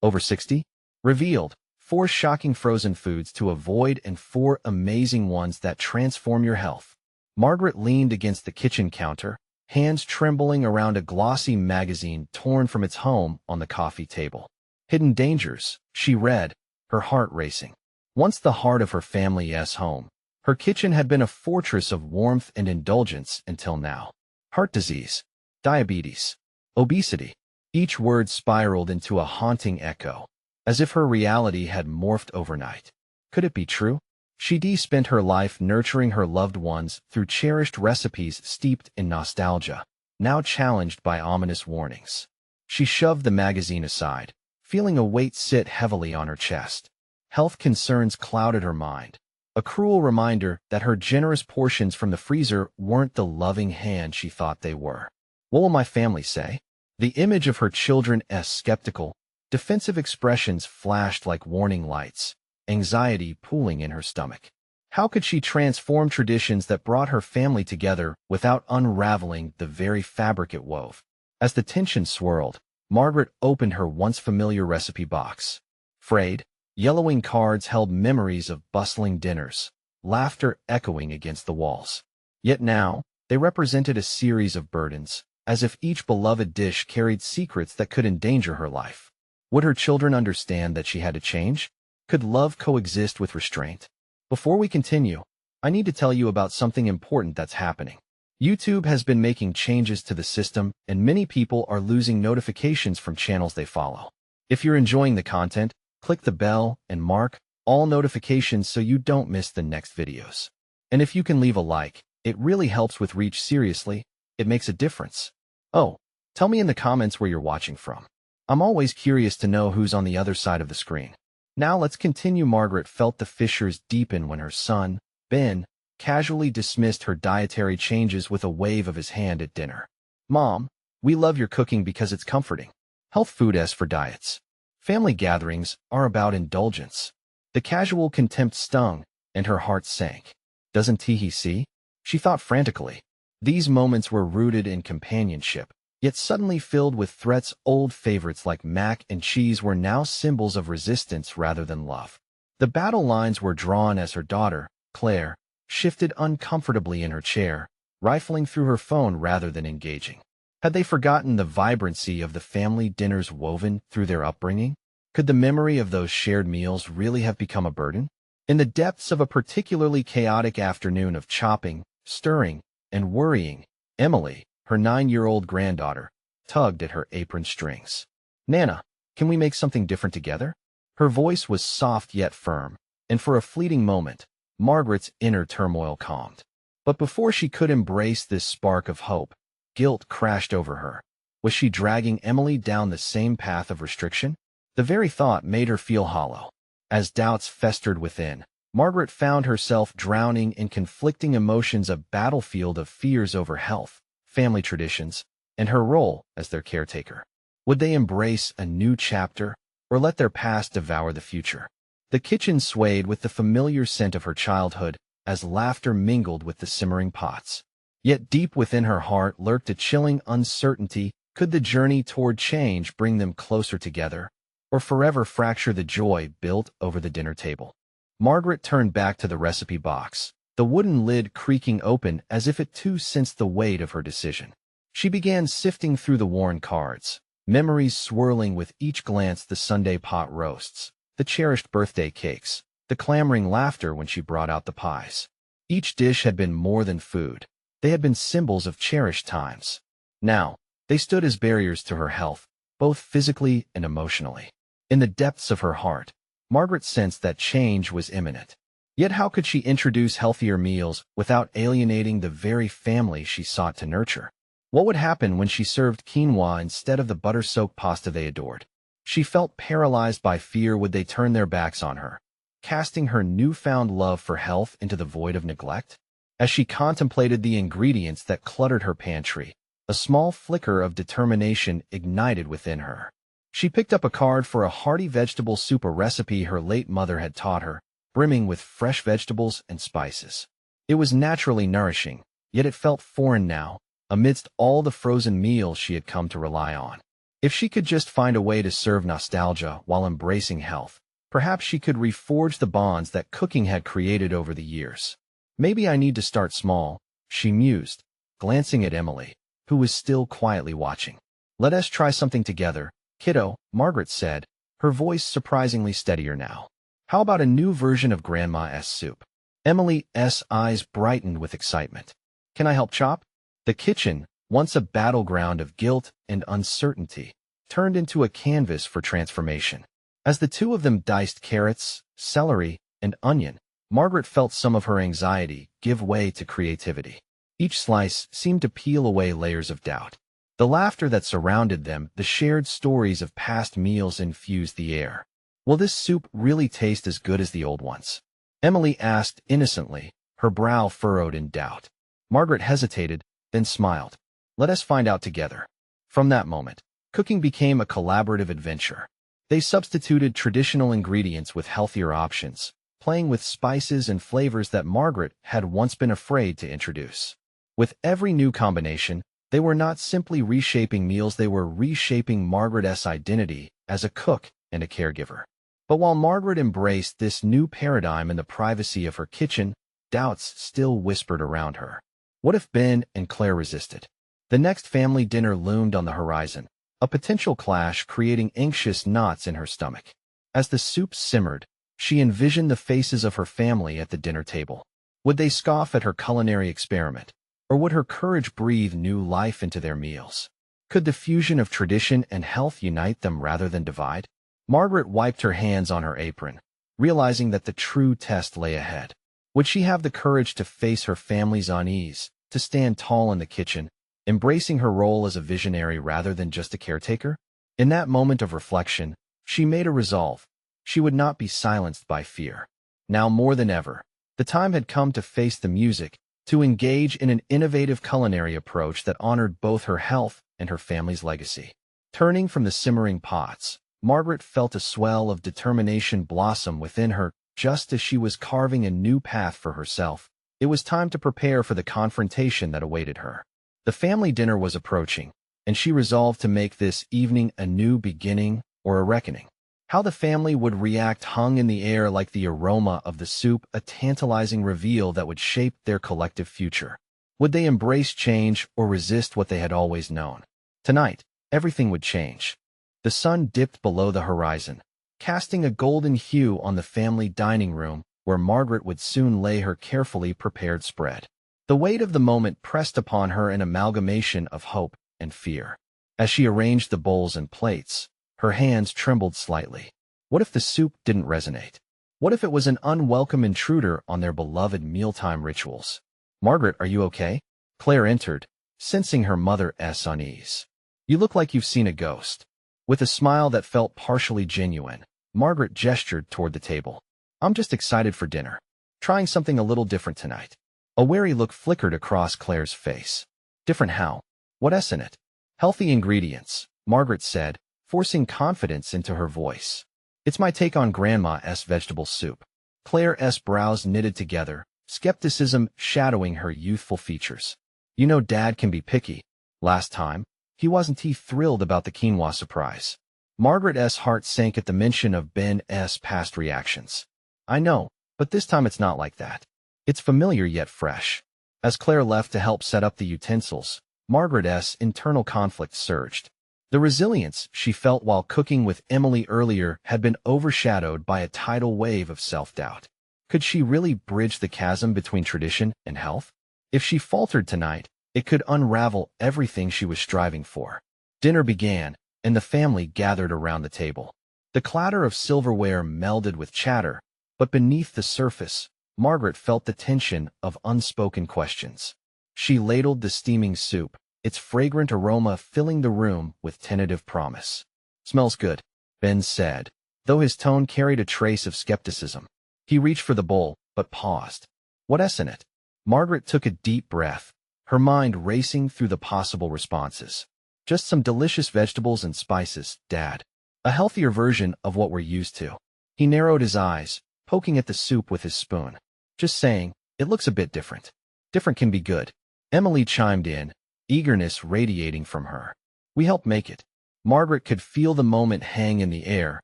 Over 60? Revealed. 4 shocking frozen foods to avoid and 4 amazing ones that transform your health. Margaret leaned against the kitchen counter, hands trembling around a glossy magazine torn from its home on the coffee table. Hidden Dangers, she read, her heart racing. Once the heart of her family's home, her kitchen had been a fortress of warmth and indulgence until now. Heart disease, diabetes, obesity. Each word spiraled into a haunting echo, as if her reality had morphed overnight. Could it be true? She'd spent her life nurturing her loved ones through cherished recipes steeped in nostalgia, now challenged by ominous warnings. She shoved the magazine aside, feeling a weight sit heavily on her chest. Health concerns clouded her mind, a cruel reminder that her generous portions from the freezer weren't the loving hand she thought they were. What will my family say? The image of her children's skeptical, defensive expressions flashed like warning lights, anxiety pooling in her stomach. How could she transform traditions that brought her family together without unraveling the very fabric it wove? As the tension swirled, Margaret opened her once familiar recipe box. Frayed, yellowing cards held memories of bustling dinners, laughter echoing against the walls. Yet now, they represented a series of burdens, as if each beloved dish carried secrets that could endanger her life. Would her children understand that she had to change? Could love coexist with restraint? Before we continue, I need to tell you about something important that's happening. YouTube has been making changes to the system, and many people are losing notifications from channels they follow. If you're enjoying the content, click the bell and mark all notifications so you don't miss the next videos. And if you can leave a like, it really helps with reach. Seriously, it makes a difference. Oh, tell me in the comments where you're watching from. I'm always curious to know who's on the other side of the screen. Now let's continue. Margaret felt the fissures deepen when her son, Ben, casually dismissed her dietary changes with a wave of his hand at dinner. Mom, we love your cooking because it's comforting. Health food as for diets. Family gatherings are about indulgence. The casual contempt stung, and her heart sank. Doesn't he see? She thought frantically. These moments were rooted in companionship, yet suddenly filled with threats. Old favorites like mac and cheese were now symbols of resistance rather than love. The battle lines were drawn as her daughter, Claire, shifted uncomfortably in her chair, rifling through her phone rather than engaging. Had they forgotten the vibrancy of the family dinners woven through their upbringing? Could the memory of those shared meals really have become a burden? In the depths of a particularly chaotic afternoon of chopping, stirring, and worrying, Emily, her 9-year-old granddaughter, tugged at her apron strings. Nana, can we make something different together? Her voice was soft yet firm, and for a fleeting moment, Margaret's inner turmoil calmed. But before she could embrace this spark of hope, guilt crashed over her. Was she dragging Emily down the same path of restriction? The very thought made her feel hollow. As doubts festered within, Margaret found herself drowning in conflicting emotions, a battlefield of fears over health, family traditions, and her role as their caretaker. Would they embrace a new chapter, or let their past devour the future? The kitchen swayed with the familiar scent of her childhood as laughter mingled with the simmering pots. Yet deep within her heart lurked a chilling uncertainty. Could the journey toward change bring them closer together, or forever fracture the joy built over the dinner table? Margaret turned back to the recipe box, the wooden lid creaking open as if it too sensed the weight of her decision. She began sifting through the worn cards, memories swirling with each glance: the Sunday pot roasts, the cherished birthday cakes, the clamoring laughter when she brought out the pies. Each dish had been more than food. They had been symbols of cherished times. Now, they stood as barriers to her health, both physically and emotionally. In the depths of her heart, Margaret sensed that change was imminent. Yet how could she introduce healthier meals without alienating the very family she sought to nurture? What would happen when she served quinoa instead of the butter-soaked pasta they adored? She felt paralyzed by fear. Would they turn their backs on her, casting her newfound love for health into the void of neglect? As she contemplated the ingredients that cluttered her pantry, a small flicker of determination ignited within her. She picked up a card for a hearty vegetable soup, a recipe her late mother had taught her, brimming with fresh vegetables and spices. It was naturally nourishing, yet it felt foreign now, amidst all the frozen meals she had come to rely on. If she could just find a way to serve nostalgia while embracing health, perhaps she could reforge the bonds that cooking had created over the years. Maybe I need to start small, she mused, glancing at Emily, who was still quietly watching. Let us try something together, kiddo, Margaret said, her voice surprisingly steadier now. How about a new version of Grandma's soup? Emily's eyes brightened with excitement. Can I help chop? The kitchen, once a battleground of guilt and uncertainty, turned into a canvas for transformation. As the two of them diced carrots, celery, and onion, Margaret felt some of her anxiety give way to creativity. Each slice seemed to peel away layers of doubt. The laughter that surrounded them, the shared stories of past meals infused the air. Will this soup really taste as good as the old ones? Emily asked innocently, her brow furrowed in doubt. Margaret hesitated, then smiled. Let us find out together. From that moment, cooking became a collaborative adventure. They substituted traditional ingredients with healthier options, playing with spices and flavors that Margaret had once been afraid to introduce. With every new combination, they were not simply reshaping meals, they were reshaping Margaret's identity as a cook and a caregiver. But while Margaret embraced this new paradigm in the privacy of her kitchen, doubts still whispered around her. What if Ben and Claire resisted? The next family dinner loomed on the horizon, a potential clash creating anxious knots in her stomach. As the soup simmered, she envisioned the faces of her family at the dinner table. Would they scoff at her culinary experiment? Or would her courage breathe new life into their meals? Could the fusion of tradition and health unite them rather than divide? Margaret wiped her hands on her apron, realizing that the true test lay ahead. Would she have the courage to face her family's unease, to stand tall in the kitchen, embracing her role as a visionary rather than just a caretaker? In that moment of reflection, she made a resolve. She would not be silenced by fear. Now more than ever, the time had come to face the music, to engage in an innovative culinary approach that honored both her health and her family's legacy. Turning from the simmering pots, Margaret felt a swell of determination blossom within her. Just as she was carving a new path for herself, it was time to prepare for the confrontation that awaited her. The family dinner was approaching, and she resolved to make this evening a new beginning or a reckoning. How the family would react hung in the air like the aroma of the soup, a tantalizing reveal that would shape their collective future. Would they embrace change or resist what they had always known? Tonight, everything would change. The sun dipped below the horizon, casting a golden hue on the family dining room where Margaret would soon lay her carefully prepared spread. The weight of the moment pressed upon her an amalgamation of hope and fear. As she arranged the bowls and plates, her hands trembled slightly. What if the soup didn't resonate? What if it was an unwelcome intruder on their beloved mealtime rituals? Margaret, are you okay? Claire entered, sensing her mother's unease. You look like you've seen a ghost. With a smile that felt partially genuine, Margaret gestured toward the table. I'm just excited for dinner. Trying something a little different tonight. A wary look flickered across Claire's face. Different how? What's in it? Healthy ingredients, Margaret said, forcing confidence into her voice. It's my take on Grandma's vegetable soup. Claire's brows knitted together, skepticism shadowing her youthful features. You know Dad can be picky. Last time, wasn't he thrilled about the quinoa surprise? Margaret's heart sank at the mention of Ben's past reactions. I know, but this time it's not like that. It's familiar yet fresh. As Claire left to help set up the utensils, Margaret's internal conflict surged. The resilience she felt while cooking with Emily earlier had been overshadowed by a tidal wave of self-doubt. Could she really bridge the chasm between tradition and health? If she faltered tonight, it could unravel everything she was striving for. Dinner began, and the family gathered around the table. The clatter of silverware melded with chatter, but beneath the surface, Margaret felt the tension of unspoken questions. She ladled the steaming soup, its fragrant aroma filling the room with tentative promise. Smells good, Ben said, though his tone carried a trace of skepticism. He reached for the bowl, but paused. What's in it? Margaret took a deep breath, her mind racing through the possible responses. Just some delicious vegetables and spices, Dad. A healthier version of what we're used to. He narrowed his eyes, poking at the soup with his spoon. Just saying, it looks a bit different. Different can be good. Emily chimed in, eagerness radiating from her. We helped make it. Margaret could feel the moment hang in the air,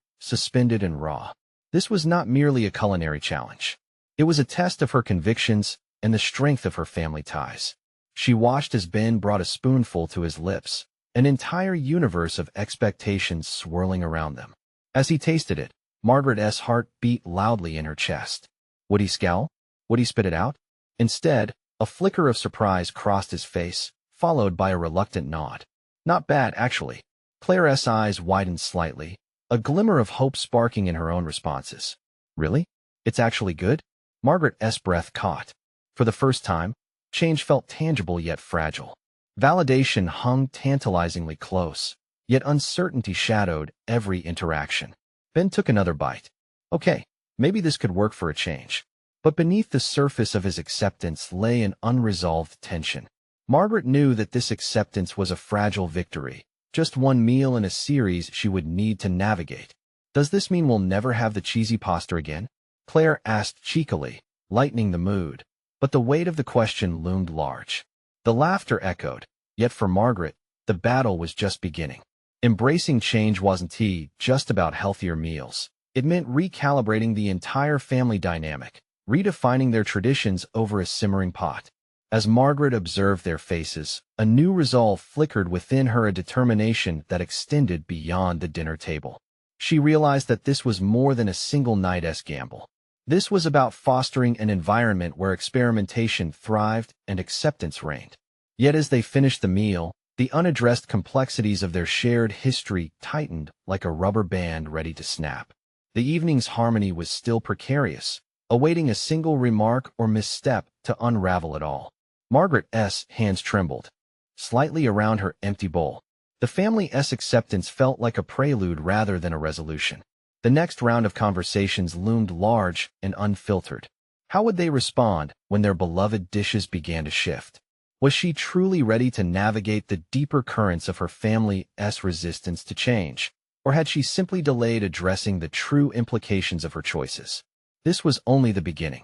suspended and raw. This was not merely a culinary challenge. It was a test of her convictions and the strength of her family ties. She watched as Ben brought a spoonful to his lips, an entire universe of expectations swirling around them. As he tasted it, Margaret's heart beat loudly in her chest. Would he scowl? Would he spit it out? Instead, a flicker of surprise crossed his face, followed by a reluctant nod. Not bad, actually. Claire's eyes widened slightly, a glimmer of hope sparking in her own responses. Really? It's actually good? Margaret's breath caught. For the first time, change felt tangible yet fragile. Validation hung tantalizingly close, yet uncertainty shadowed every interaction. Ben took another bite. Okay, maybe this could work for a change. But beneath the surface of his acceptance lay an unresolved tension. Margaret knew that this acceptance was a fragile victory, just one meal in a series she would need to navigate. Does this mean we'll never have the cheesy pasta again? Claire asked cheekily, lightening the mood. But the weight of the question loomed large. The laughter echoed, yet for Margaret, the battle was just beginning. Embracing change wasn't just about healthier meals. It meant recalibrating the entire family dynamic, redefining their traditions over a simmering pot. As Margaret observed their faces, a new resolve flickered within her, a determination that extended beyond the dinner table. She realized that this was more than a single night's gamble. This was about fostering an environment where experimentation thrived and acceptance reigned. Yet as they finished the meal, the unaddressed complexities of their shared history tightened like a rubber band ready to snap. The evening's harmony was still precarious, awaiting a single remark or misstep to unravel it all. Margaret's hands trembled slightly around her empty bowl. The family's acceptance felt like a prelude rather than a resolution. The next round of conversations loomed large and unfiltered. How would they respond when their beloved dishes began to shift? Was she truly ready to navigate the deeper currents of her family's resistance to change? Or had she simply delayed addressing the true implications of her choices? This was only the beginning.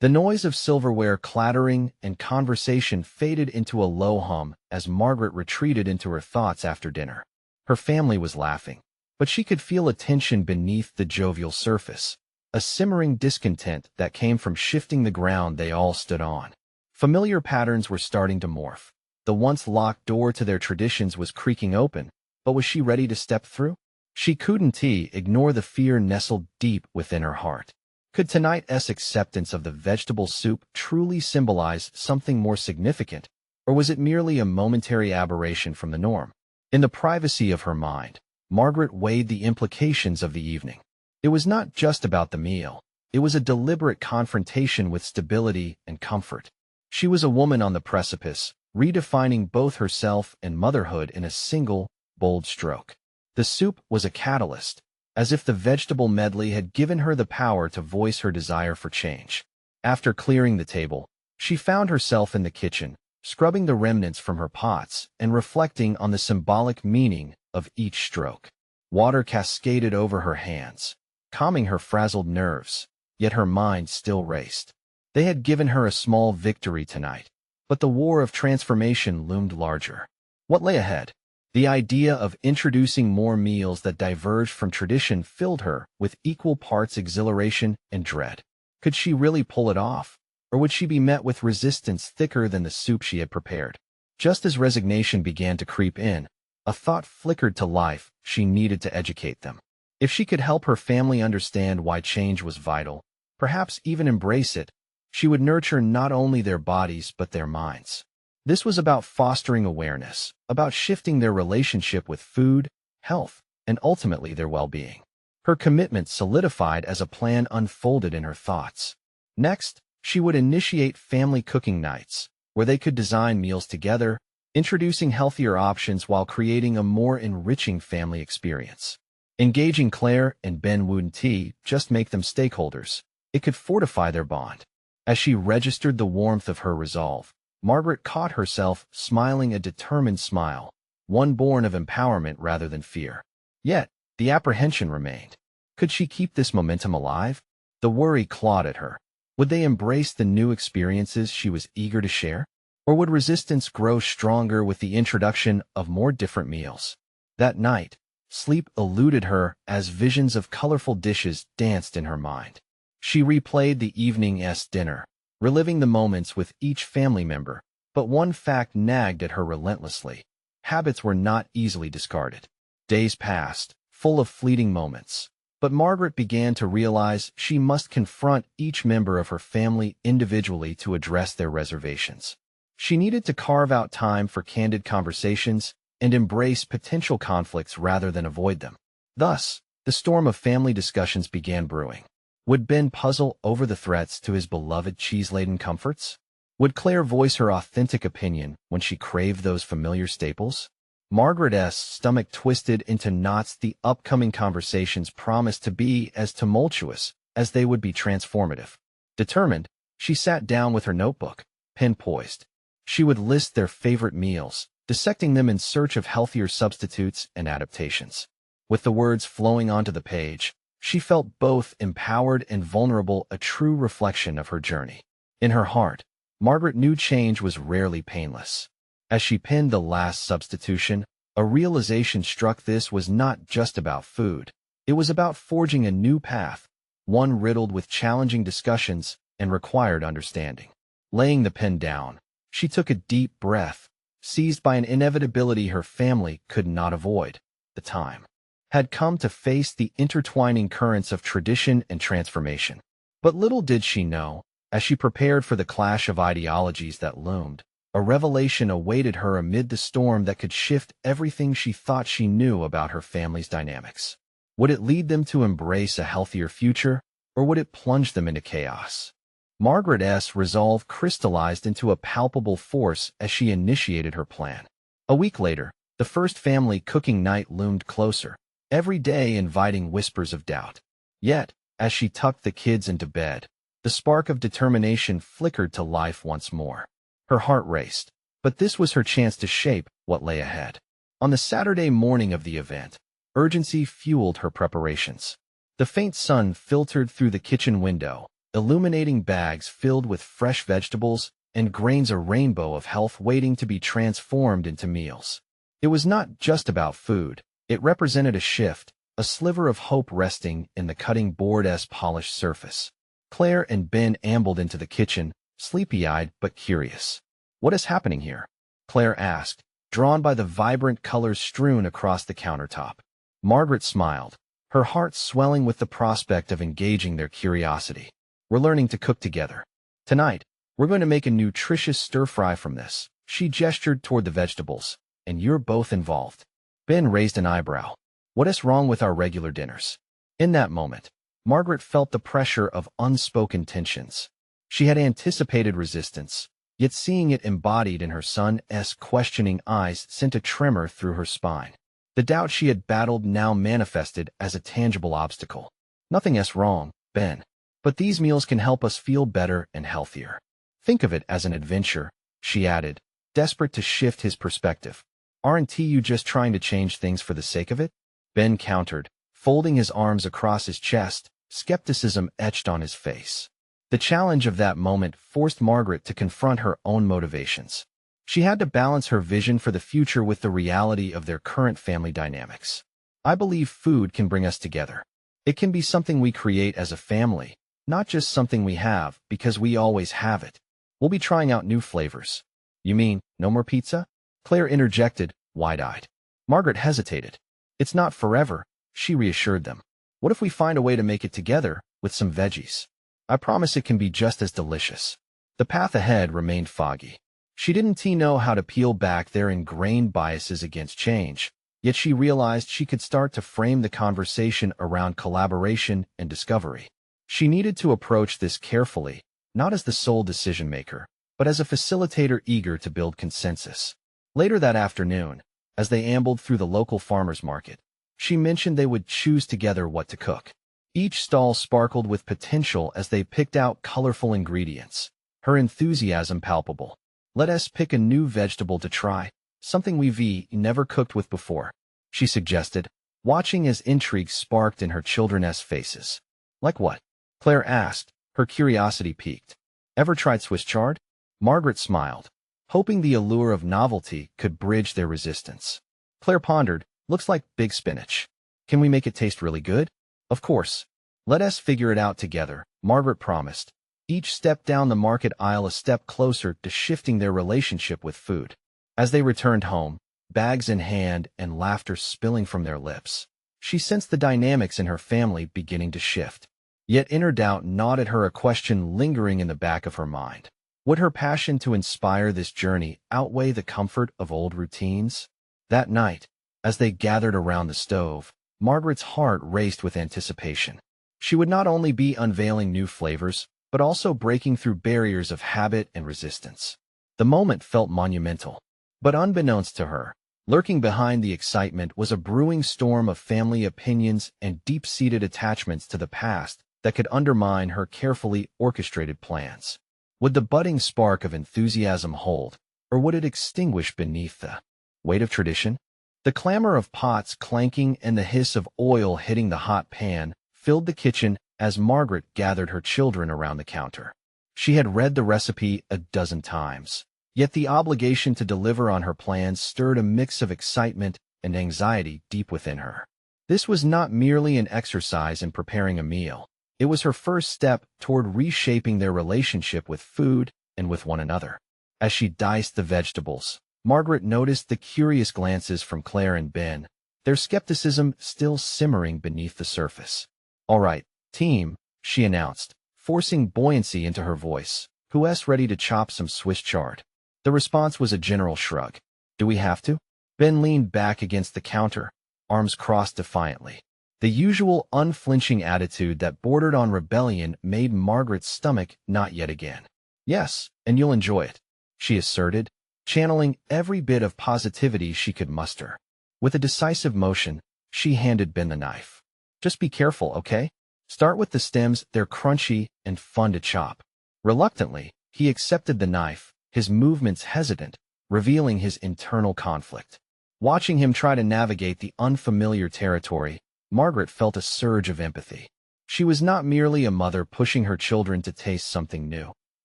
The noise of silverware clattering and conversation faded into a low hum as Margaret retreated into her thoughts after dinner. Her family was laughing, but she could feel a tension beneath the jovial surface, a simmering discontent that came from shifting the ground they all stood on. Familiar patterns were starting to morph. The once locked door to their traditions was creaking open, but was she ready to step through? She couldn't ignore the fear nestled deep within her heart. Could tonight's acceptance of the vegetable soup truly symbolize something more significant, or was it merely a momentary aberration from the norm? In the privacy of her mind, Margaret weighed the implications of the evening. It was not just about the meal. It was a deliberate confrontation with stability and comfort. She was a woman on the precipice, redefining both herself and motherhood in a single, bold stroke. The soup was a catalyst, as if the vegetable medley had given her the power to voice her desire for change. After clearing the table, she found herself in the kitchen, scrubbing the remnants from her pots and reflecting on the symbolic meaning of each stroke. Water cascaded over her hands, calming her frazzled nerves, yet her mind still raced. They had given her a small victory tonight, but the war of transformation loomed larger. What lay ahead? The idea of introducing more meals that diverged from tradition filled her with equal parts exhilaration and dread. Could she really pull it off, or would she be met with resistance thicker than the soup she had prepared? Just as resignation began to creep in, a thought flickered to life. She needed to educate them. If she could help her family understand why change was vital, perhaps even embrace it, she would nurture not only their bodies but their minds. This was about fostering awareness, about shifting their relationship with food, health, and ultimately their well-being. Her commitment solidified as a plan unfolded in her thoughts. Next, she would initiate family cooking nights, where they could design meals together, introducing healthier options while creating a more enriching family experience. Engaging Claire and Ben wouldn't just make them stakeholders. It could fortify their bond. As she registered the warmth of her resolve, Margaret caught herself smiling a determined smile, one born of empowerment rather than fear. Yet, the apprehension remained. Could she keep this momentum alive? The worry clawed at her. Would they embrace the new experiences she was eager to share? Or would resistance grow stronger with the introduction of more different meals? That night, Sleep eluded her as visions of colorful dishes danced in her mind. She replayed the evening's dinner, reliving the moments with each family member, but one fact nagged at her relentlessly. Habits were not easily discarded. Days passed, full of fleeting moments, but Margaret began to realize she must confront each member of her family individually to address their reservations. She needed to carve out time for candid conversations and embrace potential conflicts rather than avoid them. Thus, the storm of family discussions began brewing. Would Ben puzzle over the threats to his beloved cheese-laden comforts? Would Claire voice her authentic opinion when she craved those familiar staples? Margaret's stomach twisted into knots. The upcoming conversations promised to be as tumultuous as they would be transformative. Determined, she sat down with her notebook, pen poised. She would list their favorite meals, dissecting them in search of healthier substitutes and adaptations. With the words flowing onto the page, she felt both empowered and vulnerable, a true reflection of her journey. In her heart, Margaret knew change was rarely painless. As she penned the last substitution, a realization struck: this was not just about food. It was about forging a new path, one riddled with challenging discussions and required understanding. Laying the pen down, she took a deep breath, seized by an inevitability her family could not avoid. The time had come to face the intertwining currents of tradition and transformation. But little did she know, as she prepared for the clash of ideologies that loomed, a revelation awaited her amid the storm that could shift everything she thought she knew about her family's dynamics. Would it lead them to embrace a healthier future, or would it plunge them into chaos? Margaret's resolve crystallized into a palpable force as she initiated her plan. A week later, the first family cooking night loomed closer, every day inviting whispers of doubt. Yet, as she tucked the kids into bed, the spark of determination flickered to life once more. Her heart raced, but this was her chance to shape what lay ahead. On the Saturday morning of the event, urgency fueled her preparations. The faint sun filtered through the kitchen window, illuminating bags filled with fresh vegetables and grains, a rainbow of health waiting to be transformed into meals. It was not just about food. It represented a shift, a sliver of hope resting in the cutting board's polished surface. Claire and Ben ambled into the kitchen, sleepy-eyed but curious. "What is happening here?" Claire asked, drawn by the vibrant colors strewn across the countertop. Margaret smiled, her heart swelling with the prospect of engaging their curiosity. "We're learning to cook together. Tonight, we're going to make a nutritious stir-fry from this." She gestured toward the vegetables. "And you're both involved." Ben raised an eyebrow. "What is wrong with our regular dinners?" In that moment, Margaret felt the pressure of unspoken tensions. She had anticipated resistance, yet seeing it embodied in her son's questioning eyes sent a tremor through her spine. The doubt she had battled now manifested as a tangible obstacle. "Nothing's wrong, Ben. But these meals can help us feel better and healthier. Think of it as an adventure," she added, desperate to shift his perspective. "Aren't you just trying to change things for the sake of it?" Ben countered, folding his arms across his chest, skepticism etched on his face. The challenge of that moment forced Margaret to confront her own motivations. She had to balance her vision for the future with the reality of their current family dynamics. "I believe food can bring us together. It can be something we create as a family, not just something we have because we always have it. We'll be trying out new flavors." "You mean, no more pizza?" Claire interjected, wide-eyed. Margaret hesitated. "It's not forever," she reassured them. "What if we find a way to make it together, with some veggies? I promise it can be just as delicious." The path ahead remained foggy. She didn't know how to peel back their ingrained biases against change, yet she realized she could start to frame the conversation around collaboration and discovery. She needed to approach this carefully, not as the sole decision-maker, but as a facilitator eager to build consensus. Later that afternoon, as they ambled through the local farmer's market, she mentioned they would choose together what to cook. Each stall sparkled with potential as they picked out colorful ingredients, her enthusiasm palpable. "Let us pick a new vegetable to try, something we've never cooked with before," she suggested, watching as intrigue sparked in her children's faces. "Like what?" Claire asked, her curiosity piqued. "Ever tried Swiss chard?" Margaret smiled, hoping the allure of novelty could bridge their resistance. Claire pondered, Looks like big spinach. Can we make it taste really good? Of course. Let us figure it out together, Margaret promised, each step down the market aisle a step closer to shifting their relationship with food. As they returned home, bags in hand and laughter spilling from their lips, she sensed the dynamics in her family beginning to shift. Yet inner doubt gnawed at her, a question lingering in the back of her mind. Would her passion to inspire this journey outweigh the comfort of old routines? That night, as they gathered around the stove, Margaret's heart raced with anticipation. She would not only be unveiling new flavors, but also breaking through barriers of habit and resistance. The moment felt monumental. But unbeknownst to her, lurking behind the excitement was a brewing storm of family opinions and deep-seated attachments to the past that could undermine her carefully orchestrated plans. Would the budding spark of enthusiasm hold, or would it extinguish beneath the weight of tradition? The clamor of pots clanking and the hiss of oil hitting the hot pan filled the kitchen as Margaret gathered her children around the counter. She had read the recipe a dozen times, yet the obligation to deliver on her plans stirred a mix of excitement and anxiety deep within her. This was not merely an exercise in preparing a meal. It was her first step toward reshaping their relationship with food and with one another. As she diced the vegetables, Margaret noticed the curious glances from Claire and Ben, their skepticism still simmering beneath the surface. "All right, team," she announced, forcing buoyancy into her voice. "Who's ready to chop some Swiss chard?" The response was a general shrug. "Do we have to?" Ben leaned back against the counter, arms crossed defiantly. The usual unflinching attitude that bordered on rebellion made Margaret's stomach knot yet again. "Yes, and you'll enjoy it," she asserted, channeling every bit of positivity she could muster. With a decisive motion, she handed Ben the knife. "Just be careful, okay? Start with the stems, they're crunchy and fun to chop." Reluctantly, he accepted the knife, his movements hesitant, revealing his internal conflict. Watching him try to navigate the unfamiliar territory, Margaret felt a surge of empathy. She was not merely a mother pushing her children to taste something new.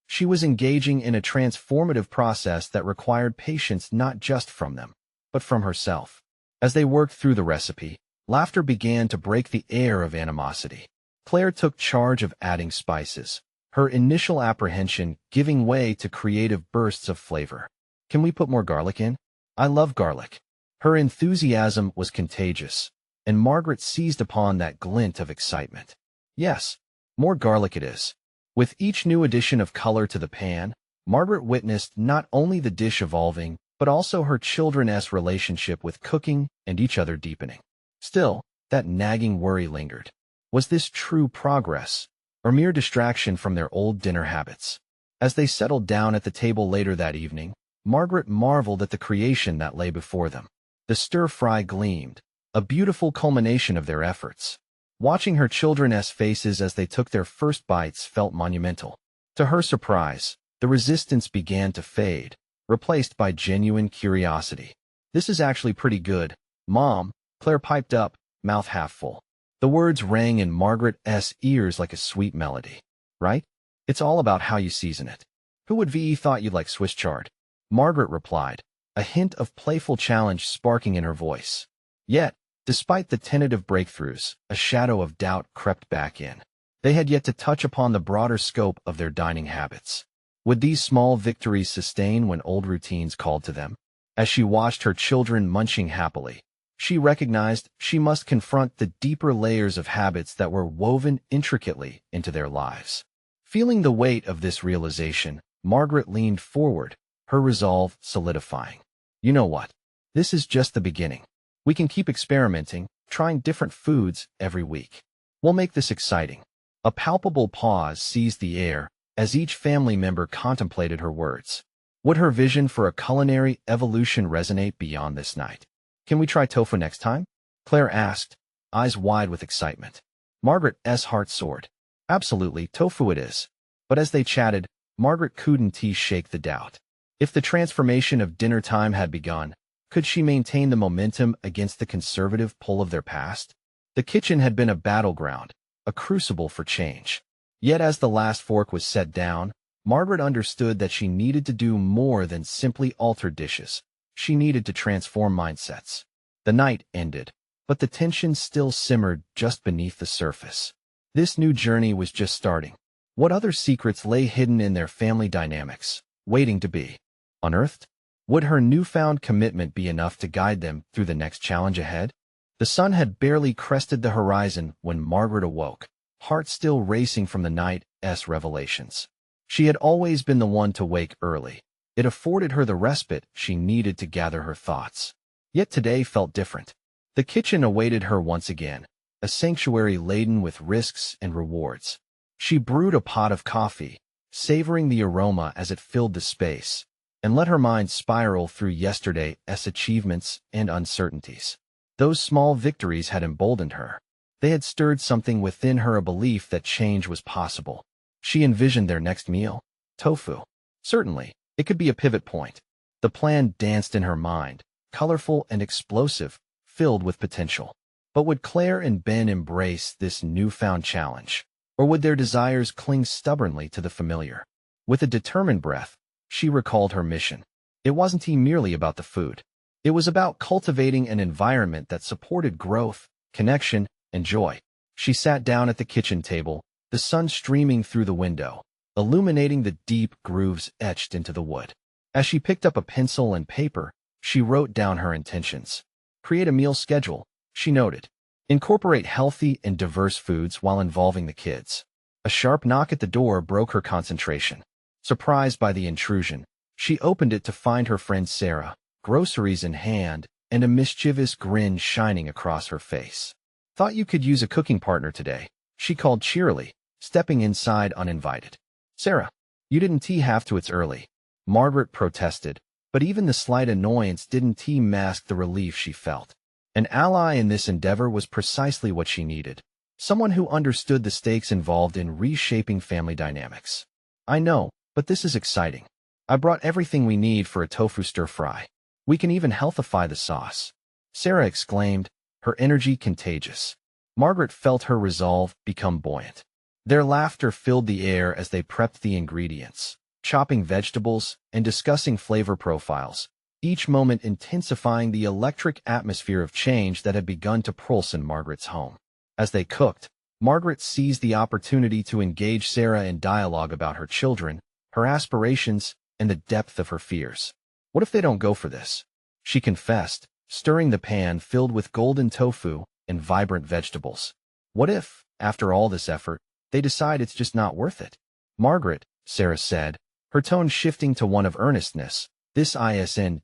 She was engaging in a transformative process that required patience not just from them, but from herself. As they worked through the recipe, laughter began to break the air of animosity. Claire took charge of adding spices, her initial apprehension giving way to creative bursts of flavor. "Can we put more garlic in? I love garlic." Her enthusiasm was contagious, and Margaret seized upon that glint of excitement. "Yes, more garlic it is." With each new addition of color to the pan, Margaret witnessed not only the dish evolving, but also her children's relationship with cooking and each other deepening. Still, that nagging worry lingered. Was this true progress, or mere distraction from their old dinner habits? As they settled down at the table later that evening, Margaret marveled at the creation that lay before them. The stir-fry gleamed, a beautiful culmination of their efforts. Watching her children's faces as they took their first bites felt monumental. To her surprise, the resistance began to fade, replaced by genuine curiosity. "This is actually pretty good, Mom," Claire piped up, mouth half full. The words rang in Margaret's ears like a sweet melody. "Right? It's all about how you season it. Who would ve thought you'd like Swiss chard?" Margaret replied, a hint of playful challenge sparking in her voice. Yet, despite the tentative breakthroughs, a shadow of doubt crept back in. They had yet to touch upon the broader scope of their dining habits. Would these small victories sustain when old routines called to them? As she watched her children munching happily, she recognized she must confront the deeper layers of habits that were woven intricately into their lives. Feeling the weight of this realization, Margaret leaned forward, her resolve solidifying. "You know what? This is just the beginning. We can keep experimenting, trying different foods every week. We'll make this exciting." A palpable pause seized the air as each family member contemplated her words. Would her vision for a culinary evolution resonate beyond this night? "Can we try tofu next time?" Claire asked, eyes wide with excitement. Margaret's heart soared. "Absolutely, tofu it is." But as they chatted, Margaret couldn't shake the doubt. If the transformation of dinner time had begun, could she maintain the momentum against the conservative pull of their past? The kitchen had been a battleground, a crucible for change. Yet as the last fork was set down, Margaret understood that she needed to do more than simply alter dishes. She needed to transform mindsets. The night ended, but the tension still simmered just beneath the surface. This new journey was just starting. What other secrets lay hidden in their family dynamics, waiting to be unearthed? Would her newfound commitment be enough to guide them through the next challenge ahead? The sun had barely crested the horizon when Margaret awoke, heart still racing from the night's revelations. She had always been the one to wake early. It afforded her the respite she needed to gather her thoughts. Yet today felt different. The kitchen awaited her once again, a sanctuary laden with risks and rewards. She brewed a pot of coffee, savoring the aroma as it filled the space, and let her mind spiral through yesterday's achievements and uncertainties. Those small victories had emboldened her. They had stirred something within her, a belief that change was possible. She envisioned their next meal. Tofu. Certainly, it could be a pivot point. The plan danced in her mind, colorful and explosive, filled with potential. But would Claire and Ben embrace this newfound challenge? Or would their desires cling stubbornly to the familiar? With a determined breath, she recalled her mission. It wasn't merely about the food. It was about cultivating an environment that supported growth, connection, and joy. She sat down at the kitchen table, the sun streaming through the window, illuminating the deep grooves etched into the wood. As she picked up a pencil and paper, she wrote down her intentions. Create a meal schedule, she noted. Incorporate healthy and diverse foods while involving the kids. A sharp knock at the door broke her concentration. Surprised by the intrusion, she opened it to find her friend Sarah, groceries in hand, and a mischievous grin shining across her face. Thought you could use a cooking partner today, she called cheerily, stepping inside uninvited. Sarah, you didn't have to, it's early. Margaret protested, but even the slight annoyance didn't mask the relief she felt. An ally in this endeavor was precisely what she needed. Someone who understood the stakes involved in reshaping family dynamics. I know, but this is exciting. I brought everything we need for a tofu stir-fry. We can even healthify the sauce. Sarah exclaimed, her energy contagious. Margaret felt her resolve become buoyant. Their laughter filled the air as they prepped the ingredients, chopping vegetables and discussing flavor profiles, each moment intensifying the electric atmosphere of change that had begun to pulse in Margaret's home. As they cooked, Margaret seized the opportunity to engage Sarah in dialogue about her children, her aspirations, and the depth of her fears. What if they don't go for this? She confessed, stirring the pan filled with golden tofu and vibrant vegetables. What if, after all this effort, they decide it's just not worth it? Margaret, Sarah said, her tone shifting to one of earnestness, this isn't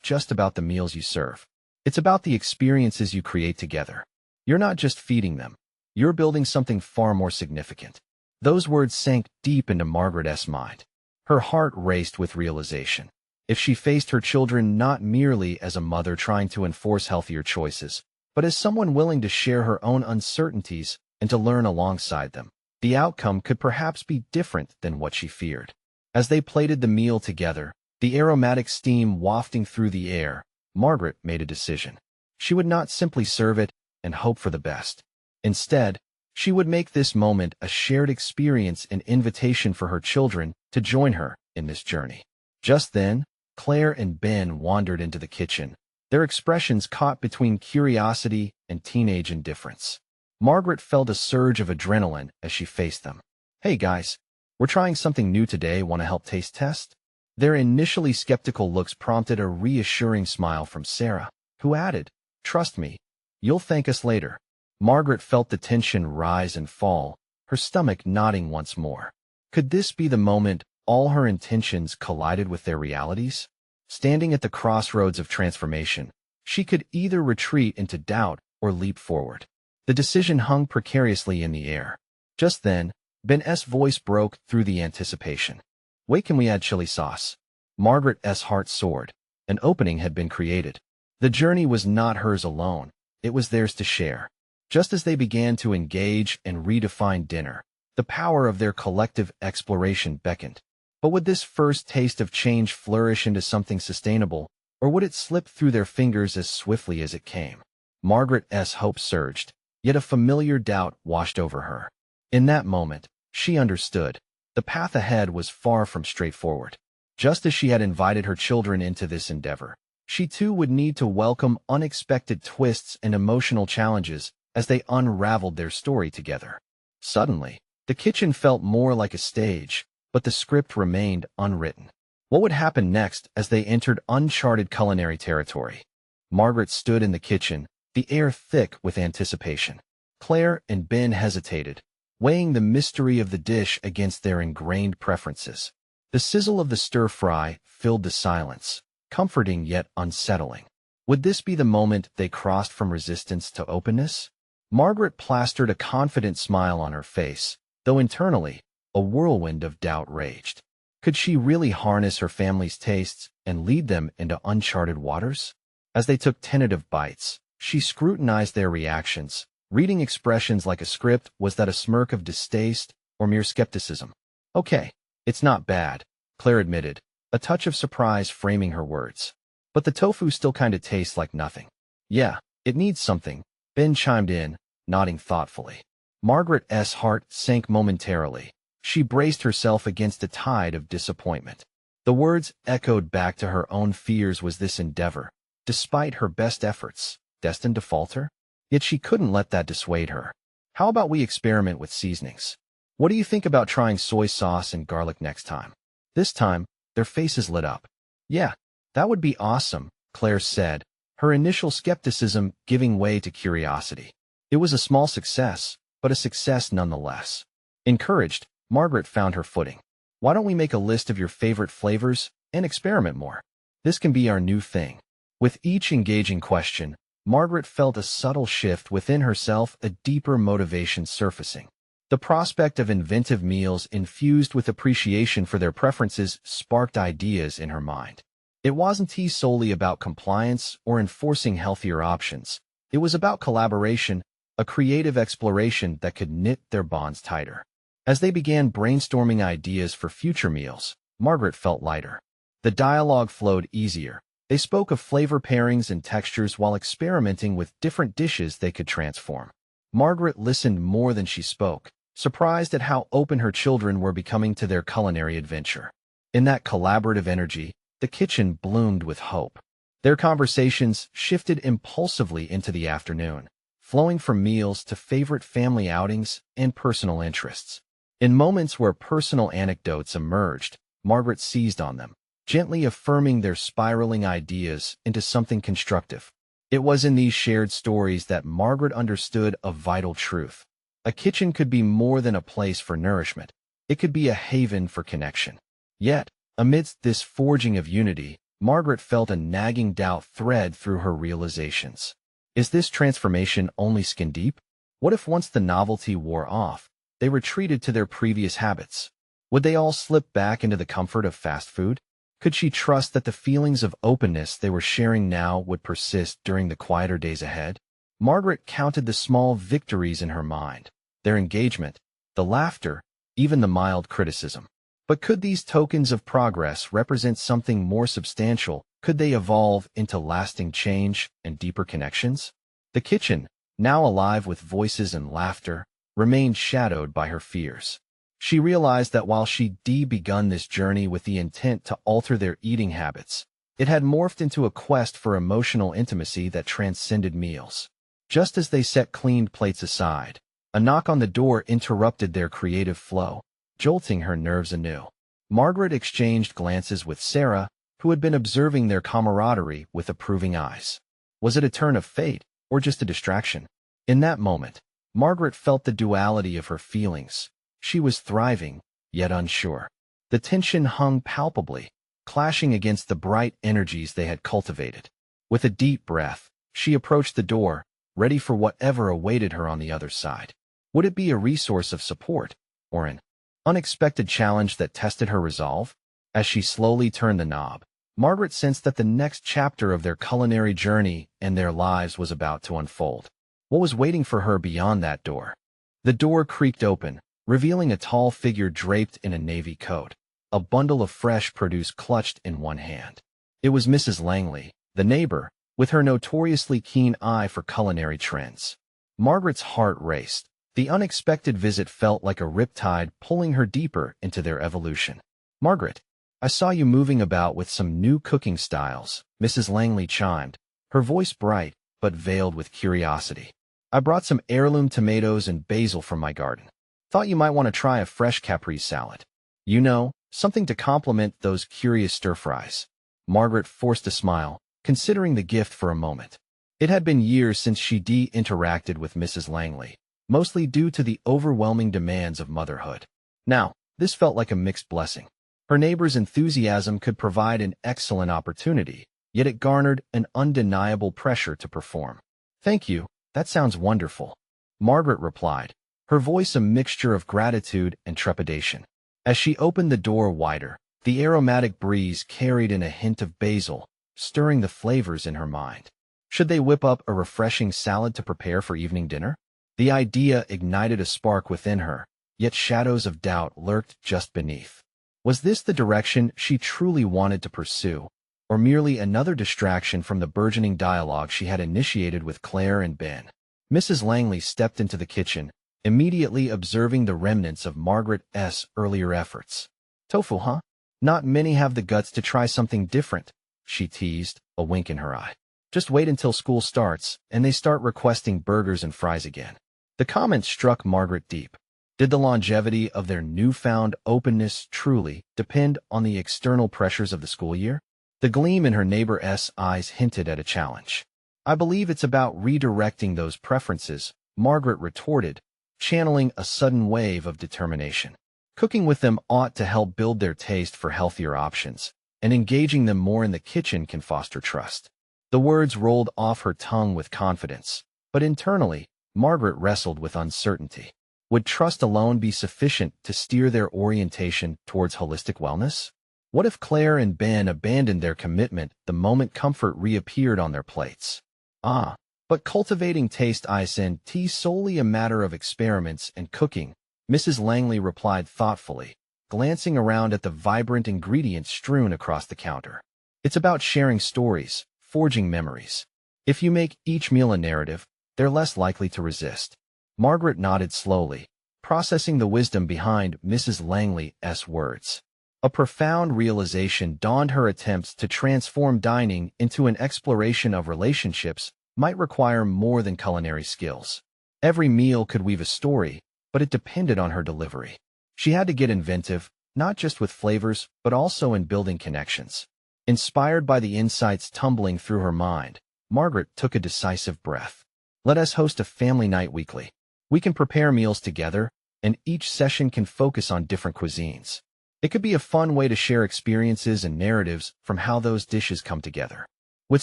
just about the meals you serve. It's about the experiences you create together. You're not just feeding them. You're building something far more significant. Those words sank deep into Margaret's mind. Her heart raced with realization. If she faced her children not merely as a mother trying to enforce healthier choices, but as someone willing to share her own uncertainties and to learn alongside them, the outcome could perhaps be different than what she feared. As they plated the meal together, the aromatic steam wafting through the air, Margaret made a decision. She would not simply serve it and hope for the best. Instead, she would make this moment a shared experience, an invitation for her children to join her in this journey. Just then, Claire and Ben wandered into the kitchen, their expressions caught between curiosity and teenage indifference. Margaret felt a surge of adrenaline as she faced them. Hey guys, we're trying something new today, want to help taste test? Their initially skeptical looks prompted a reassuring smile from Sarah, who added, trust me, you'll thank us later. Margaret felt the tension rise and fall, her stomach knotting once more. Could this be the moment all her intentions collided with their realities? Standing at the crossroads of transformation, she could either retreat into doubt or leap forward. The decision hung precariously in the air. Just then, Ben's voice broke through the anticipation. Wait, can we add chili sauce? Margaret's heart soared. An opening had been created. The journey was not hers alone. It was theirs to share. Just as they began to engage and redefine dinner, the power of their collective exploration beckoned. But would this first taste of change flourish into something sustainable, or would it slip through their fingers as swiftly as it came? Margaret's hope surged, yet a familiar doubt washed over her. In that moment, she understood. The path ahead was far from straightforward. Just as she had invited her children into this endeavor, She too would need to welcome unexpected twists and emotional challenges as they unraveled their story together. Suddenly, the kitchen felt more like a stage, but the script remained unwritten. What would happen next as they entered uncharted culinary territory? Margaret stood in the kitchen, the air thick with anticipation. Claire and Ben hesitated, weighing the mystery of the dish against their ingrained preferences. The sizzle of the stir-fry filled the silence, comforting yet unsettling. Would this be the moment they crossed from resistance to openness? Margaret plastered a confident smile on her face, though internally, a whirlwind of doubt raged. Could she really harness her family's tastes and lead them into uncharted waters? As they took tentative bites, she scrutinized their reactions, reading expressions like a script. Was that a smirk of distaste or mere skepticism? Okay, it's not bad, Claire admitted, a touch of surprise framing her words. But the tofu still kinda tastes like nothing. Yeah, it needs something, Ben chimed in, nodding thoughtfully. Margaret's heart sank momentarily. She braced herself against a tide of disappointment. The words echoed back to her own fears. Was this endeavor, despite her best efforts, destined to falter? Yet she couldn't let that dissuade her. How about we experiment with seasonings? What do you think about trying soy sauce and garlic next time? This time, their faces lit up. Yeah, that would be awesome, Claire said, her initial skepticism giving way to curiosity. It was a small success, but a success nonetheless. Encouraged, Margaret found her footing. Why don't we make a list of your favorite flavors and experiment more? This can be our new thing. With each engaging question, Margaret felt a subtle shift within herself, a deeper motivation surfacing. The prospect of inventive meals infused with appreciation for their preferences sparked ideas in her mind. It wasn't solely about compliance or enforcing healthier options. It was about collaboration, a creative exploration that could knit their bonds tighter. As they began brainstorming ideas for future meals, Margaret felt lighter. The dialogue flowed easier. They spoke of flavor pairings and textures while experimenting with different dishes they could transform. Margaret listened more than she spoke, surprised at how open her children were becoming to their culinary adventure. In that collaborative energy, the kitchen bloomed with hope. Their conversations shifted impulsively into the afternoon, flowing from meals to favorite family outings and personal interests. In moments where personal anecdotes emerged, Margaret seized on them, gently affirming their spiraling ideas into something constructive. It was in these shared stories that Margaret understood a vital truth. A kitchen could be more than a place for nourishment. It could be a haven for connection. Yet, amidst this forging of unity, Margaret felt a nagging doubt thread through her realizations. Is this transformation only skin deep? What if once the novelty wore off, they retreated to their previous habits? Would they all slip back into the comfort of fast food? Could she trust that the feelings of openness they were sharing now would persist during the quieter days ahead? Margaret counted the small victories in her mind, their engagement, the laughter, even the mild criticism. But could these tokens of progress represent something more substantial? Could they evolve into lasting change and deeper connections? The kitchen, now alive with voices and laughter, remained shadowed by her fears. She realized that while she'd begun this journey with the intent to alter their eating habits, it had morphed into a quest for emotional intimacy that transcended meals. Just as they set cleaned plates aside, a knock on the door interrupted their creative flow, jolting her nerves anew. Margaret exchanged glances with Sarah, who had been observing their camaraderie with approving eyes. Was it a turn of fate, or just a distraction? In that moment, Margaret felt the duality of her feelings. She was thriving, yet unsure. The tension hung palpably, clashing against the bright energies they had cultivated. With a deep breath, she approached the door, ready for whatever awaited her on the other side. Would it be a resource of support, or an unexpected challenge that tested her resolve? As she slowly turned the knob, Margaret sensed that the next chapter of their culinary journey and their lives was about to unfold. What was waiting for her beyond that door? The door creaked open, revealing a tall figure draped in a navy coat, a bundle of fresh produce clutched in one hand. It was Mrs. Langley, the neighbor, with her notoriously keen eye for culinary trends. Margaret's heart raced. The unexpected visit felt like a riptide pulling her deeper into their evolution. "Margaret, I saw you moving about with some new cooking styles, Mrs. Langley chimed, her voice bright but veiled with curiosity. I brought some heirloom tomatoes and basil from my garden. Thought you might want to try a fresh caprese salad. You know, something to complement those curious stir-fries. Margaret forced a smile, considering the gift for a moment. It had been years since she interacted with Mrs. Langley, mostly due to the overwhelming demands of motherhood. Now, this felt like a mixed blessing. Her neighbor's enthusiasm could provide an excellent opportunity, yet it garnered an undeniable pressure to perform. Thank you, that sounds wonderful, Margaret replied, her voice a mixture of gratitude and trepidation. As she opened the door wider, the aromatic breeze carried in a hint of basil, stirring the flavors in her mind. Should they whip up a refreshing salad to prepare for evening dinner? The idea ignited a spark within her, yet shadows of doubt lurked just beneath. Was this the direction she truly wanted to pursue, or merely another distraction from the burgeoning dialogue she had initiated with Claire and Ben? Mrs. Langley stepped into the kitchen, immediately observing the remnants of Margaret's earlier efforts. Tofu, huh? Not many have the guts to try something different, she teased, a wink in her eye. Just wait until school starts, and they start requesting burgers and fries again. The comment struck Margaret deep. Did the longevity of their newfound openness truly depend on the external pressures of the school year? The gleam in her neighbor's eyes hinted at a challenge. I believe it's about redirecting those preferences, Margaret retorted, channeling a sudden wave of determination. Cooking with them ought to help build their taste for healthier options, and engaging them more in the kitchen can foster trust. The words rolled off her tongue with confidence, but internally, Margaret wrestled with uncertainty. Would trust alone be sufficient to steer their orientation towards holistic wellness? What if Claire and Ben abandoned their commitment the moment comfort reappeared on their plates? But cultivating taste isn't solely a matter of experiments and cooking, Mrs. Langley replied thoughtfully, glancing around at the vibrant ingredients strewn across the counter. It's about sharing stories, forging memories. If you make each meal a narrative, they're less likely to resist. Margaret nodded slowly, processing the wisdom behind Mrs. Langley's words. A profound realization dawned: her attempts to transform dining into an exploration of relationships might require more than culinary skills. Every meal could weave a story, but it depended on her delivery. She had to get inventive, not just with flavors, but also in building connections. Inspired by the insights tumbling through her mind, Margaret took a decisive breath. Let us host a family night weekly. We can prepare meals together, and each session can focus on different cuisines. It could be a fun way to share experiences and narratives from how those dishes come together. With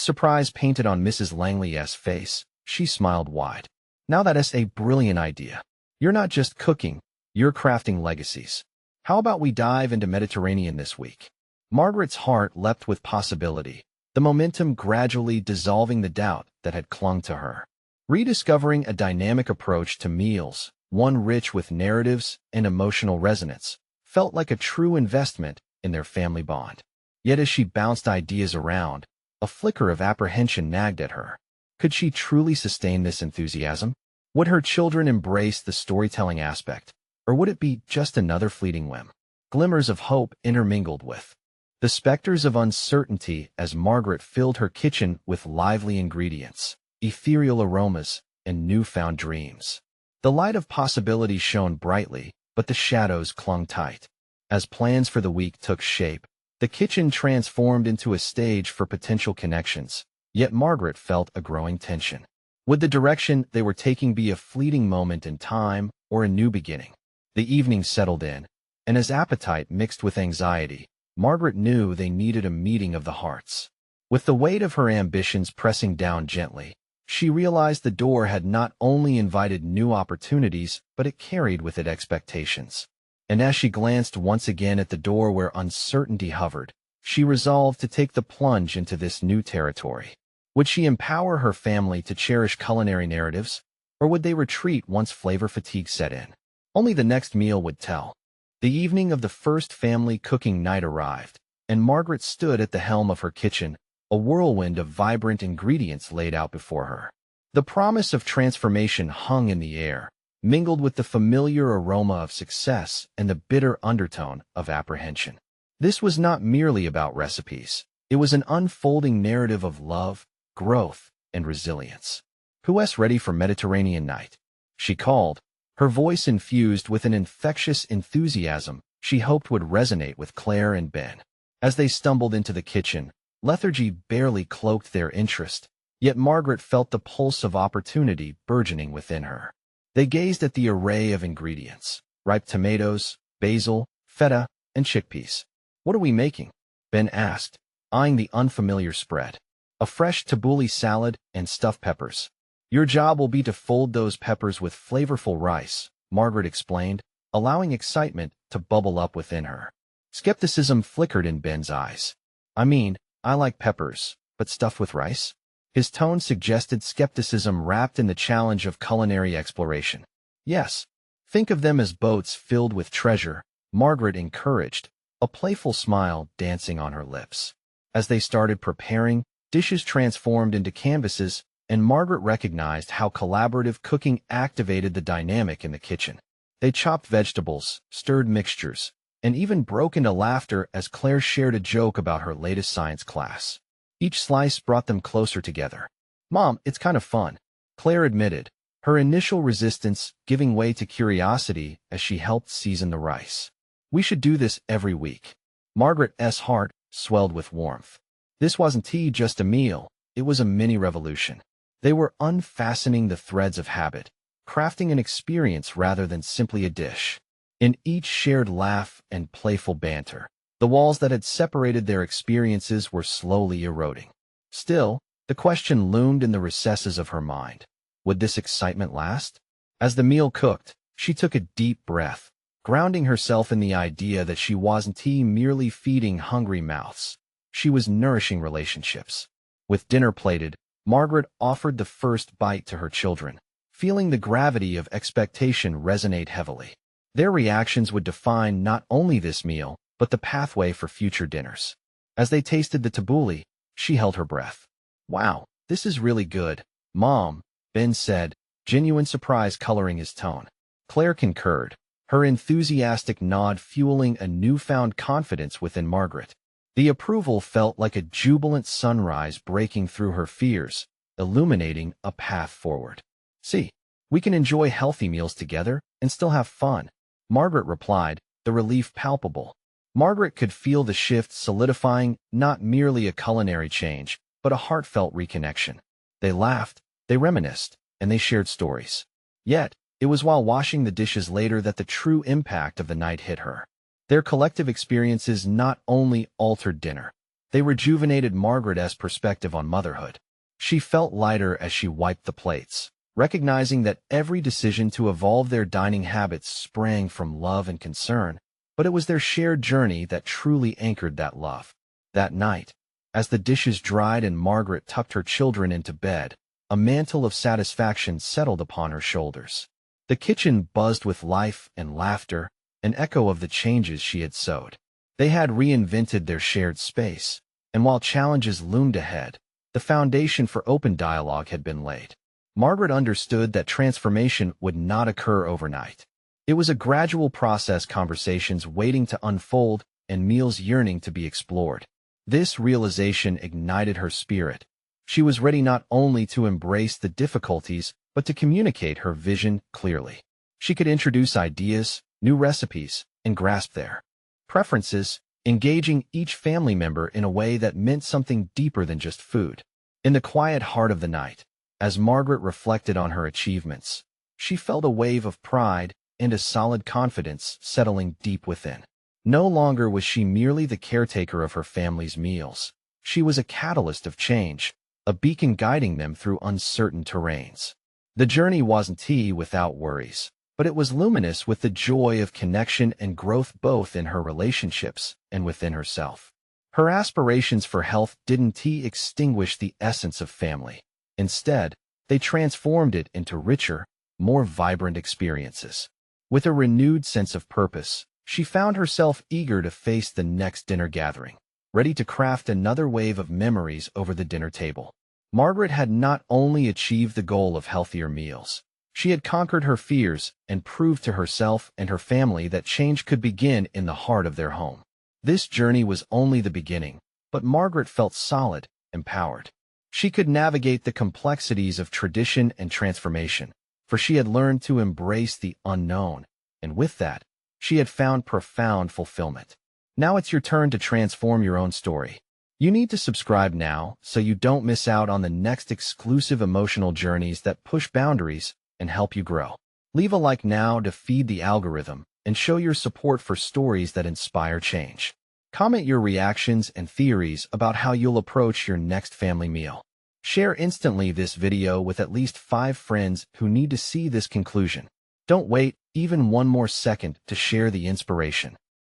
surprise painted on Mrs. Langley's face, she smiled wide. Now that's a brilliant idea. You're not just cooking, you're crafting legacies. How about we dive into Mediterranean this week? Margaret's heart leapt with possibility, the momentum gradually dissolving the doubt that had clung to her. Rediscovering a dynamic approach to meals, one rich with narratives and emotional resonance, felt like a true investment in their family bond. Yet as she bounced ideas around, a flicker of apprehension nagged at her. Could she truly sustain this enthusiasm? Would her children embrace the storytelling aspect, or would it be just another fleeting whim? Glimmers of hope intermingled with the specters of uncertainty as Margaret filled her kitchen with lively ingredients, ethereal aromas, and newfound dreams. The light of possibility shone brightly, but the shadows clung tight. As plans for the week took shape, the kitchen transformed into a stage for potential connections, yet Margaret felt a growing tension. Would the direction they were taking be a fleeting moment in time or a new beginning? The evening settled in, and as appetite mixed with anxiety, Margaret knew they needed a meeting of the hearts. With the weight of her ambitions pressing down gently, she realized the door had not only invited new opportunities, but it carried with it expectations. And as she glanced once again at the door where uncertainty hovered, she resolved to take the plunge into this new territory. Would she empower her family to cherish culinary narratives, or would they retreat once flavor fatigue set in? Only the next meal would tell. The evening of the first family cooking night arrived, and Margaret stood at the helm of her kitchen, a whirlwind of vibrant ingredients laid out before her. The promise of transformation hung in the air, mingled with the familiar aroma of success and the bitter undertone of apprehension. This was not merely about recipes. It was an unfolding narrative of love, growth, and resilience. "Who's ready for Mediterranean night?" she called, her voice infused with an infectious enthusiasm she hoped would resonate with Claire and Ben. As they stumbled into the kitchen, lethargy barely cloaked their interest, yet Margaret felt the pulse of opportunity burgeoning within her. They gazed at the array of ingredients: ripe tomatoes, basil, feta, and chickpeas. "What are we making?" Ben asked, eyeing the unfamiliar spread. "A fresh tabbouleh salad and stuffed peppers. Your job will be to fold those peppers with flavorful rice," Margaret explained, allowing excitement to bubble up within her. Skepticism flickered in Ben's eyes. "I mean, I like peppers, but stuffed with rice?" His tone suggested skepticism wrapped in the challenge of culinary exploration. "Yes, think of them as boats filled with treasure," Margaret encouraged, a playful smile dancing on her lips. As they started preparing, dishes transformed into canvases, and Margaret recognized how collaborative cooking activated the dynamic in the kitchen. They chopped vegetables, stirred mixtures, and even broke into laughter as Claire shared a joke about her latest science class. Each slice brought them closer together. "Mom, it's kind of fun," Claire admitted, her initial resistance giving way to curiosity as she helped season the rice. "We should do this every week." Margaret's heart swelled with warmth. This wasn't just a meal, it was a mini-revolution. They were unfastening the threads of habit, crafting an experience rather than simply a dish. In each shared laugh and playful banter, the walls that had separated their experiences were slowly eroding. Still, the question loomed in the recesses of her mind. Would this excitement last? As the meal cooked, she took a deep breath, grounding herself in the idea that she wasn't merely feeding hungry mouths. She was nourishing relationships. With dinner plated, Margaret offered the first bite to her children, feeling the gravity of expectation resonate heavily. Their reactions would define not only this meal, but the pathway for future dinners. As they tasted the tabbouleh, she held her breath. "Wow, this is really good, Mom," Ben said, genuine surprise coloring his tone. Claire concurred, her enthusiastic nod fueling a newfound confidence within Margaret. The approval felt like a jubilant sunrise breaking through her fears, illuminating a path forward. "See, we can enjoy healthy meals together and still have fun," Margaret replied, the relief palpable. Margaret could feel the shift solidifying not merely a culinary change, but a heartfelt reconnection. They laughed, they reminisced, and they shared stories. Yet, it was while washing the dishes later that the true impact of the night hit her. Their collective experiences not only altered dinner, they rejuvenated Margaret's perspective on motherhood. She felt lighter as she wiped the plates, recognizing that every decision to evolve their dining habits sprang from love and concern, but it was their shared journey that truly anchored that love. That night, as the dishes dried and Margaret tucked her children into bed, a mantle of satisfaction settled upon her shoulders. The kitchen buzzed with life and laughter, an echo of the changes she had sowed. They had reinvented their shared space, and while challenges loomed ahead, the foundation for open dialogue had been laid. Margaret understood that transformation would not occur overnight. It was a gradual process, conversations waiting to unfold and meals yearning to be explored. This realization ignited her spirit. She was ready not only to embrace the difficulties, but to communicate her vision clearly. She could introduce ideas, new recipes, and grasp their preferences, engaging each family member in a way that meant something deeper than just food. In the quiet heart of the night, as Margaret reflected on her achievements, she felt a wave of pride and a solid confidence settling deep within. No longer was she merely the caretaker of her family's meals. She was a catalyst of change, a beacon guiding them through uncertain terrains. The journey wasn't without worries, but it was luminous with the joy of connection and growth both in her relationships and within herself. Her aspirations for health didn't extinguish the essence of family. Instead, they transformed it into richer, more vibrant experiences. With a renewed sense of purpose, she found herself eager to face the next dinner gathering, ready to craft another wave of memories over the dinner table. Margaret had not only achieved the goal of healthier meals, she had conquered her fears and proved to herself and her family that change could begin in the heart of their home. This journey was only the beginning, but Margaret felt solid, empowered. She could navigate the complexities of tradition and transformation, for she had learned to embrace the unknown, and with that, she had found profound fulfillment. Now it's your turn to transform your own story. You need to subscribe now so you don't miss out on the next exclusive emotional journeys that push boundaries and help you grow. Leave a like now to feed the algorithm and show your support for stories that inspire change. Comment your reactions and theories about how you'll approach your next family meal. Share instantly this video with at least 5 friends who need to see this conclusion. Don't wait even one more second to share the inspiration.